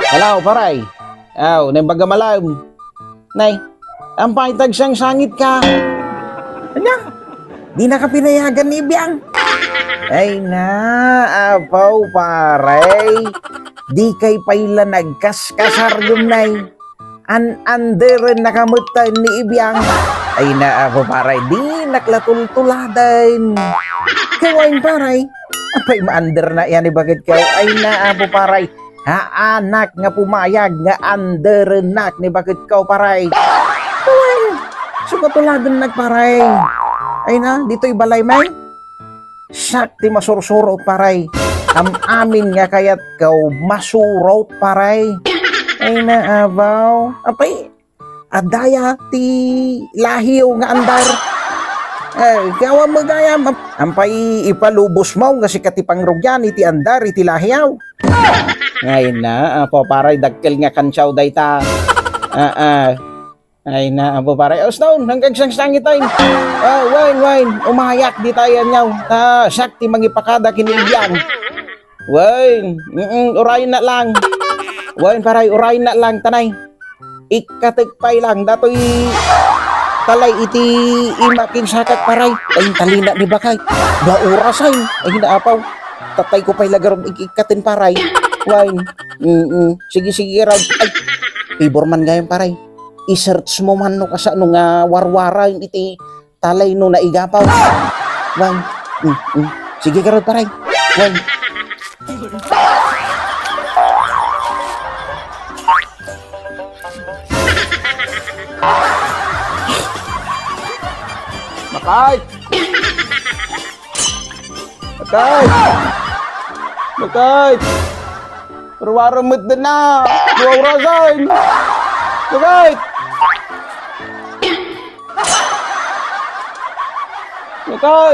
Hello, paray. Aw, nambaga malam. Nay, ang paitag siyang sangit ka. Ano? Di na ka pinayagan ni Biyang. Ay na, apaw paray. Di kay paila nagkaskasar nay. An-under nakamutan ni Ibiyang. Ay na, apaw paray. Di naklatultuladan. Kawain paray. Apay ma-under na yan, bakit kayo? Ay na, apaw paray. Anak nga pumayag nga under nak ni bakit kaw paray. Kawain. Sukatuladan nagparay. Ay na, dito'y balay may. Sakti masursurot paray. Amin nga kayat kaw masurot paray. Ay na abaw. Apay, adaya ti lahiw nga andar. Ay, kawa magayam. Ampay ipalubos mo kasi katipang rugyan iti andar iti lahiyaw. Ngayon na, apo paray dagkel nga kansyaw dayta. Ay na, apo paray. Stone, hanggang siyang sangit tayo. Wine, umayak di tayo nyaw. Sakti mangipakada kinilyan. Wine, urayin na lang. Wine paray, urayin na lang, tanay. Ikatigpay lang, dato'y talay iti imaking sakat paray. Ay, talina ni bakay. Baurasay. Ay, hinaapaw. Tatay ko pa'y lagarong ikatin paray. Wine. Sige, Rod. Ay, favor man ngayon paray. I-search mo man no kasa nung warwara iti talay no naigapaw. Wine. Sige, Rod paray. Wine. Makay! Perwaramit din na! Buwaw rasain! Makay! Makay!